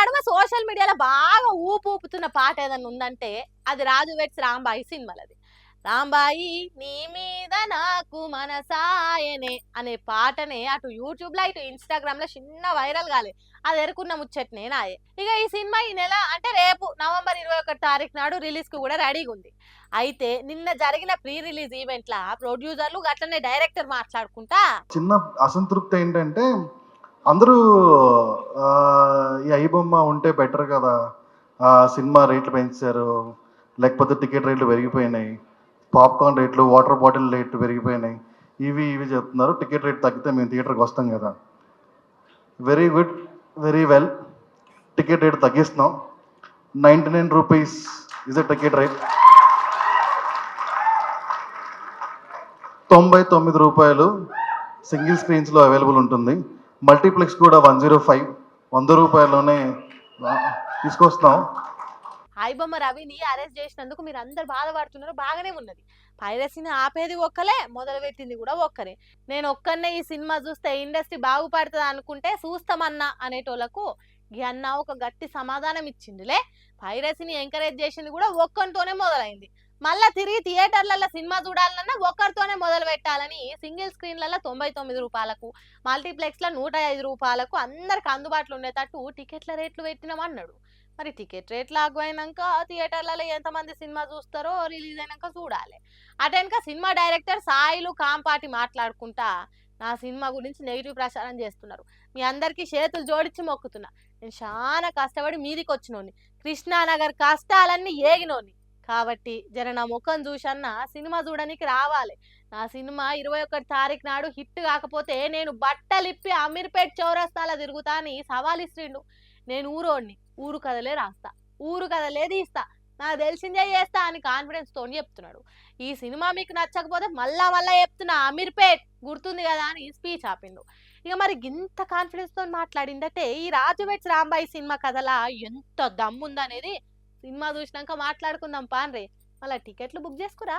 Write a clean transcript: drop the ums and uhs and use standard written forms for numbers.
నడుమ సోషల్ మీడియాలో బాగా ఊపుతున్న పాట ఏదన్నా ఉందంటే అది రాజు వెడ్స్ రాంబాయి సినిమాలది. రాంబాయి నీ మీద నాకు మనసాయనే అనే పాటనే అటు యూట్యూబ్ లో ఇటు ఇన్స్టాగ్రామ్ లో చిన్న వైరల్ కాలే. అది ఎరుకున్న ముచ్చట్నే నాయే. ఇక ఈ సినిమా ఈ నెల అంటే రేపు నవంబర్ 21 తారీఖు నాడు రిలీజ్ కు కూడా రెడీగా ఉంది. అయితే నిన్న జరిగిన ప్రీ రిలీజ్ ఈవెంట్ లా ప్రొడ్యూసర్లు అట్లనే డైరెక్టర్ మాట్లాడుకుంటా చిన్న అసంతృప్తి ఏంటంటే అందరూ ఈ ఐబొమ్మ ఉంటే బెటర్ కదా, సినిమా రేట్లు పెంచారు, లేకపోతే టికెట్ రేట్లు పెరిగిపోయినాయి, పాప్కార్న్ రేట్లు, వాటర్ బాటిల్ రేట్లు పెరిగిపోయినాయి, ఇవి చెప్తున్నారు. టికెట్ రేట్ తగ్గితే మేము థియేటర్కి వస్తాం కదా. Very good, very well. Ticket rate తగ్గిస్తున్నాం. 99 rupees is the ticket rate. 99 రూపాయలు సింగిల్ స్క్రీన్స్లో అవైలబుల్ ఉంటుంది. మల్టీప్లెక్స్ కూడా 105, 100 రూపాయల్లోనే తీసుకొస్తున్నాం. ఐబొమ్మ రవిని అరెస్ట్ చేసినందుకు మీరు అందరు బాధపడుతున్నారు, బాగానే ఉన్నది. పైరసీని ఆపేది ఒక్కలే, మొదలు పెట్టింది కూడా ఒక్కరే. నేను ఒక్కనే ఈ సినిమా చూస్తే ఇండస్ట్రీ బాగుపడుతుంది అనుకుంటే చూస్తామన్నా అనేటోళ్లకు అన్న ఒక గట్టి సమాధానం ఇచ్చిందిలే. పైరసీని ఎంకరేజ్ చేసింది కూడా ఒక్కరితోనే మొదలైంది. మళ్ళా తిరిగి థియేటర్లలో సినిమా చూడాలన్నా ఒక్కరితోనే మొదలు పెట్టాలని సింగిల్ స్క్రీన్లలో 99 రూపాయలకు, మల్టీప్లెక్స్ లో 105 రూపాయలకు అందరికి అందుబాటులో ఉండేటట్టు టికెట్ల రేట్లు పెట్టినామన్నాడు. మరి టికెట్ రేట్లు ఆగిపోయినాక థియేటర్లలో ఎంతమంది సినిమా చూస్తారో రిలీజ్ అయినాక చూడాలి. అటెనక సినిమా డైరెక్టర్ సాయిలు కాంపాటి మాట్లాడుకుంటా నా సినిమా గురించి నెగిటివ్ ప్రచారం చేస్తున్నారు. మీ అందరికీ చేతులు జోడించి మొక్కుతున్నా. నేను చాలా కష్టపడి మీదికి వచ్చినోని, కృష్ణానగర్ కష్టాలన్నీ ఏగినోని. కాబట్టి జర నా ముఖం చూసన్నా సినిమా చూడడానికి రావాలి. నా సినిమా 21 తారీఖు నాడు హిట్ కాకపోతే నేను బట్టలిప్పి అమీర్పేట్ చౌరస్తాలో తిరుగుతా అని సవాల్ ఇస్తుండు. నేను ఊరోడిని, ఊరు కథలే రాస్తా, ఊరు కథలే తీస్తా, నాకు తెలిసిందే చేస్తా అని కాన్ఫిడెన్స్ తోని చెప్తున్నాడు. ఈ సినిమా మీకు నచ్చకపోతే మళ్ళా చెప్తున్నా, అమీర్పేట్ గుర్తుంది కదా అని స్పీచ్ ఆపిండు. ఇక మరి ఇంత కాన్ఫిడెన్స్ తో మాట్లాడిందంటే ఈ రాజు వెడ్స్ రాంబాయి సినిమా కథలా ఎంత దమ్ముందనేది సినిమా చూసినాక మాట్లాడుకుందాం పాన్రే. మళ్ళీ టికెట్లు బుక్ చేసుకురా.